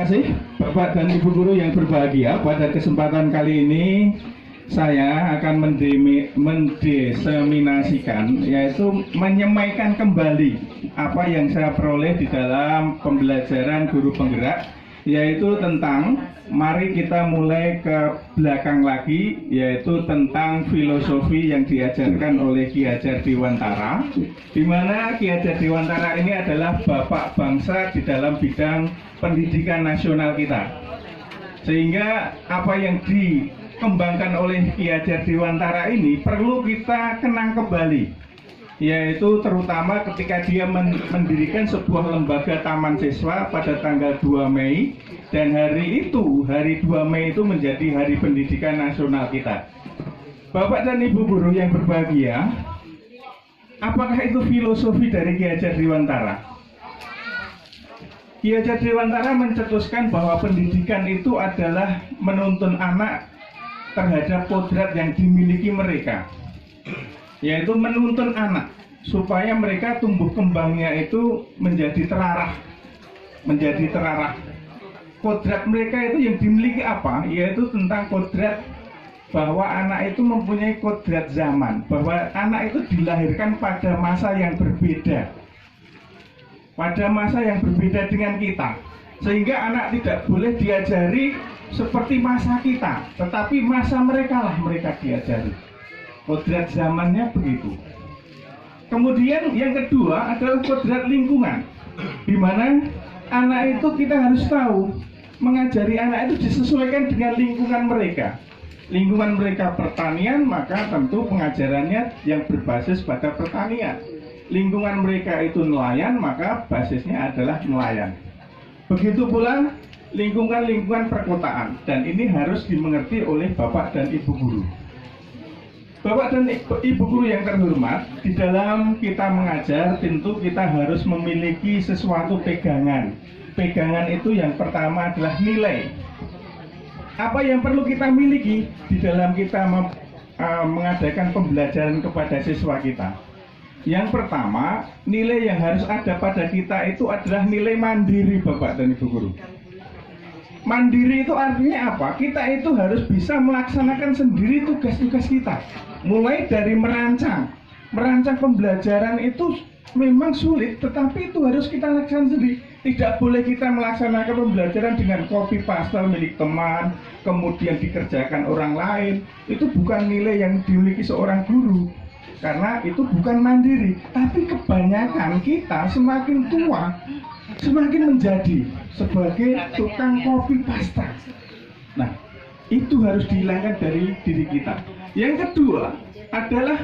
kasih Bapak dan Ibu guru yang berbahagia. Pada kesempatan kali ini saya akan mendeseminasikan, yaitu menyemaikan kembali apa yang saya peroleh di dalam pembelajaran guru penggerak, yaitu tentang, mari kita mulai ke belakang lagi, yaitu tentang filosofi yang diajarkan oleh Ki Hajar Dewantara, di mana Ki Hajar Dewantara ini adalah bapak bangsa di dalam bidang pendidikan nasional kita. Sehingga apa yang dikembangkan oleh Ki Hajar Dewantara ini perlu kita kenang kembali, yaitu terutama ketika dia mendirikan sebuah lembaga taman siswa pada tanggal 2 Mei, dan hari 2 Mei itu menjadi hari pendidikan nasional kita. Bapak dan Ibu guru yang berbahagia, apakah itu filosofi dari Ki Hajar Dewantara? Ki Hajar Dewantara mencetuskan bahwa pendidikan itu adalah menuntun anak terhadap kodrat yang dimiliki mereka, yaitu menuntun anak supaya mereka tumbuh kembangnya itu menjadi terarah. Kodrat mereka itu yang dimiliki apa? Yaitu tentang kodrat bahwa anak itu mempunyai kodrat zaman, bahwa anak itu dilahirkan pada masa yang berbeda, dengan kita, sehingga anak tidak boleh diajari seperti masa kita, tetapi masa mereka lah mereka diajari. Kodrat zamannya begitu. Kemudian yang kedua adalah kodrat lingkungan, di mana anak itu kita harus tahu, mengajari anak itu disesuaikan dengan lingkungan mereka. Lingkungan mereka pertanian, maka tentu pengajarannya yang berbasis pada pertanian. Lingkungan mereka itu nelayan, maka basisnya adalah nelayan. Begitu pula lingkungan perkotaan, dan ini harus dimengerti oleh Bapak dan Ibu guru. Bapak dan Ibu guru yang terhormat, di dalam kita mengajar tentu kita harus memiliki sesuatu pegangan. Pegangan itu yang pertama adalah nilai. Apa yang perlu kita miliki di dalam kita mengadakan pembelajaran kepada siswa kita? Yang pertama, nilai yang harus ada pada kita itu adalah nilai mandiri, Bapak dan Ibu guru. Mandiri itu artinya apa? Kita itu harus bisa melaksanakan sendiri tugas-tugas kita. Mulai dari merancang pembelajaran itu memang sulit, tetapi itu harus kita laksanakan sendiri. Tidak boleh kita melaksanakan pembelajaran dengan copy paste milik teman, kemudian dikerjakan orang lain. Itu bukan nilai yang dimiliki seorang guru, karena itu bukan mandiri. Tapi kebanyakan kita semakin tua semakin menjadi sebagai tukang copy paste. Nah, itu harus dihilangkan dari diri kita. Yang kedua adalah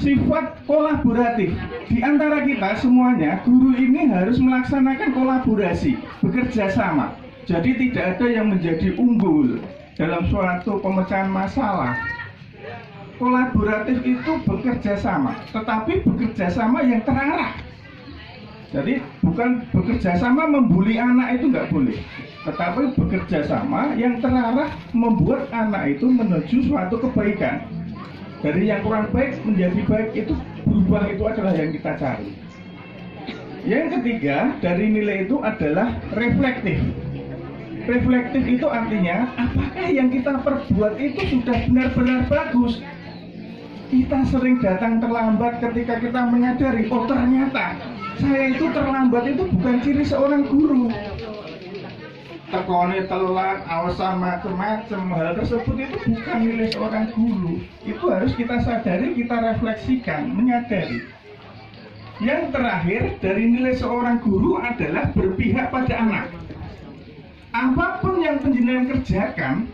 sifat kolaboratif. Di antara kita semuanya, guru ini harus melaksanakan kolaborasi, bekerja sama. Jadi tidak ada yang menjadi unggul dalam suatu pemecahan masalah. Kolaboratif itu bekerja sama, tetapi bekerja sama yang terarah. Jadi bukan bekerja sama membuli anak, itu nggak boleh, tetapi bekerja sama yang terarah membuat anak itu menuju suatu kebaikan. Dari yang kurang baik menjadi baik, itu berubah, itu adalah yang kita cari. Yang ketiga dari nilai itu adalah reflektif. Reflektif itu artinya apakah yang kita perbuat itu sudah benar-benar bagus. Kita sering datang terlambat ketika kita menyadari, oh ternyata saya itu terlambat itu bukan ciri seorang guru. Tekone telat, awasan macam-macam, hal tersebut itu bukan nilai seorang guru. Itu harus kita sadari, kita refleksikan, menyadari. Yang terakhir dari nilai seorang guru adalah berpihak pada anak. Apapun yang panjenengan kerjakan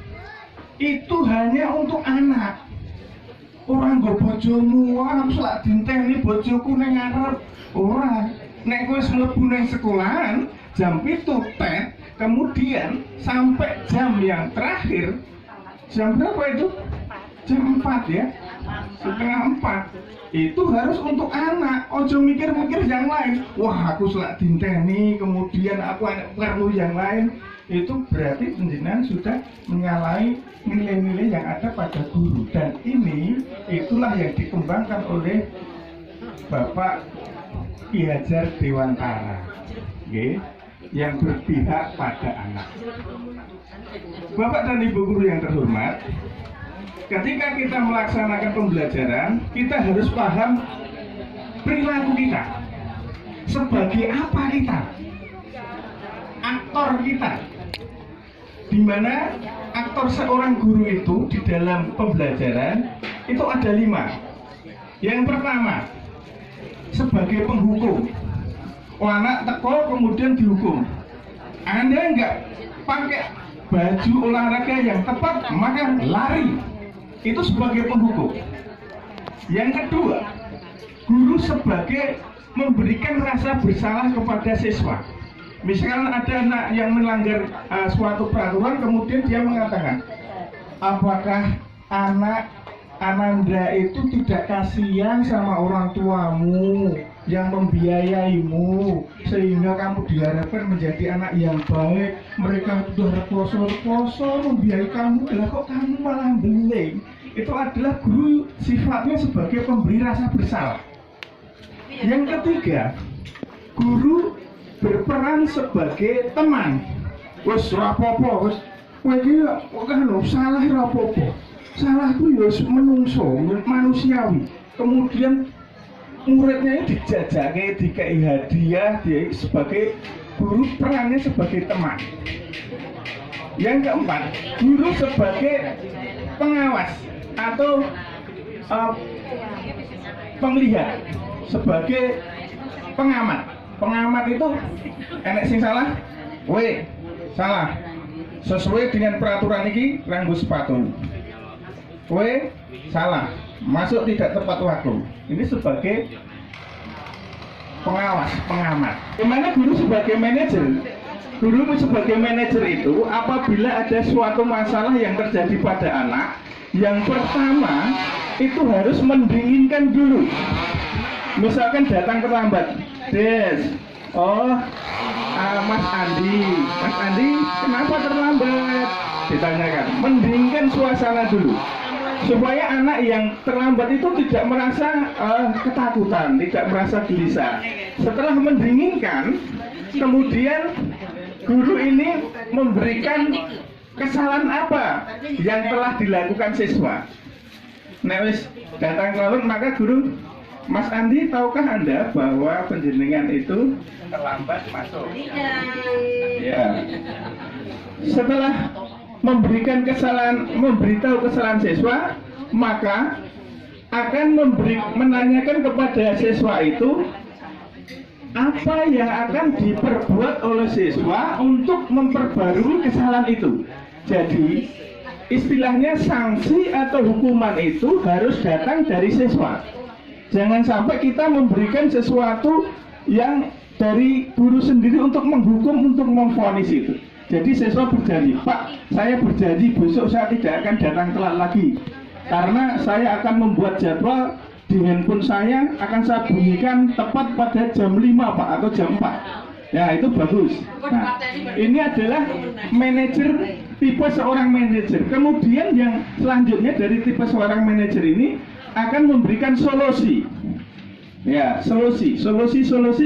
itu hanya untuk anak. Orang go bojomu, aku selak dinteni bojoku neng ngarep. Orang nek kowe mlebu nang sekolahan jam 7 tet, kemudian sampai jam yang terakhir, jam berapa itu? Jam 4 ya, setengah 4. Itu harus untuk anak, ojo mikir-mikir yang lain. Wah, aku selak dinteni, kemudian aku ada perlu yang lain. Itu berarti panjenengan sudah menyalahi nilai-nilai yang ada pada guru. Dan ini itulah yang dikembangkan oleh Bapak Ki Hajar Dewantara. yang berpihak pada anak. Bapak dan Ibu guru yang terhormat, ketika kita melaksanakan pembelajaran, kita harus paham perilaku kita. Sebagai apa kita? Aktor kita. Di mana aktor seorang guru itu di dalam pembelajaran itu ada 5. Yang pertama, sebagai penghukum. Anak teko kemudian dihukum. Anda enggak pakai baju olahraga yang tepat, maka lari. Itu sebagai penghukum. Yang kedua, guru sebagai memberikan rasa bersalah kepada siswa. Misalkan ada anak yang melanggar suatu peraturan, kemudian dia mengatakan, apakah anak Ananda itu tidak kasihan sama orang tuamu yang membiayaimu sehingga kamu diharapkan menjadi anak yang baik. Mereka sudah reposo-reposo membiayai kamu, lah kok kamu malah beling. Itu adalah guru sifatnya sebagai pemberi rasa bersalah. Yang ketiga, guru berperan sebagai teman. Wes rapopo, wes kowe iki kan salah rapopo. Salah itu ya menungso, manusiawi. Kemudian muridnya ini dijajaki, dikai hadiah, dia sebagai guru perannya sebagai teman. Yang keempat, guru sebagai pengawas atau penglihat, sebagai pengamat. Pengamat itu enek sing salah, we salah. Sesuai dengan peraturan ini, ranggu sepatu. We salah, masuk tidak tepat waktu. Ini sebagai pengawas, pengamat. Gimana guru sebagai manajer? Guru sebagai manajer itu apabila ada suatu masalah yang terjadi pada anak, yang pertama itu harus mendinginkan dulu. Misalkan datang terlambat, Des, Mas Andi, kenapa terlambat? Ditanyakan, mendinginkan suasana dulu. Supaya anak yang terlambat itu tidak merasa ketakutan, tidak merasa gelisah. Setelah mendinginkan, kemudian guru ini memberikan kesalahan apa yang telah dilakukan siswa. Nek wis datang terlambat, maka guru, Mas Andi, tahukah Anda bahwa penjenengan itu terlambat masuk? Ya. Setelah memberikan kesalahan, memberitahu kesalahan siswa, maka akan menanyakan kepada siswa itu apa yang akan diperbuat oleh siswa untuk memperbarui kesalahan itu. Jadi istilahnya sanksi atau hukuman itu harus datang dari siswa. Jangan sampai kita memberikan sesuatu yang dari guru sendiri untuk menghukum, untuk memvonis itu. Jadi siswa berjanji, Pak, saya berjanji besok saya tidak akan datang telat lagi, karena saya akan membuat jadwal di handphone saya, akan saya bunyikan tepat pada jam 5 Pak, atau jam 4. Ya, itu bagus. Nah, ini adalah manajer, tipe seorang manajer. Kemudian yang selanjutnya dari tipe seorang manajer ini akan memberikan solusi. Ya, solusi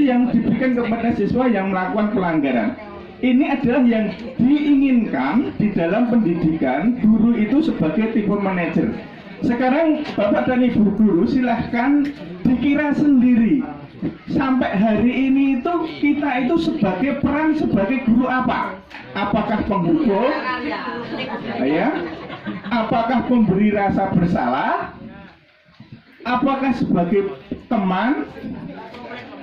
yang diberikan kepada siswa yang melakukan pelanggaran. Ini adalah yang diinginkan di dalam pendidikan guru itu sebagai tipe manajer. Sekarang Bapak dan Ibu guru silahkan dikira sendiri, sampai hari ini itu kita itu sebagai peran sebagai guru apa? Apakah penghukum? Ya? Apakah pemberi rasa bersalah? Apakah sebagai teman?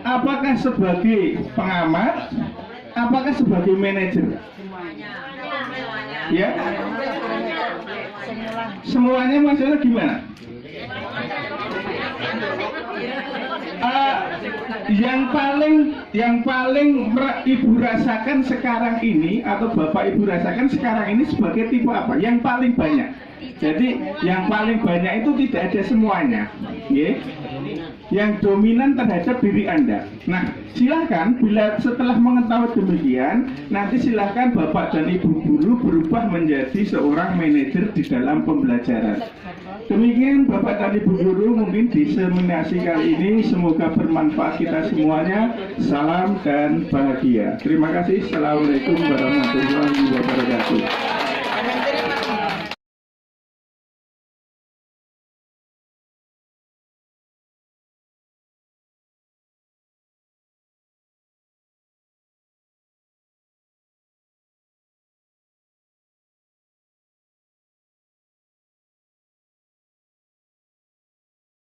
Apakah sebagai pengamat? Apakah sebagai manajer? Ya? Semuanya maksudnya gimana? Yang paling Ibu rasakan sekarang ini, atau Bapak Ibu rasakan sekarang ini sebagai tipe apa? Yang paling banyak. Jadi yang paling banyak itu tidak ada semuanya, ya? Yang dominan terhadap diri Anda. Nah, silahkan bila setelah mengetahui demikian, nanti silahkan Bapak dan Ibu guru berubah menjadi seorang manajer di dalam pembelajaran. Demikian Bapak dan Ibu Guru, mungkin diseminasi kali ini semoga bermanfaat kita semuanya. Salam dan bahagia. Terima kasih. Assalamualaikum warahmatullahi wabarakatuh.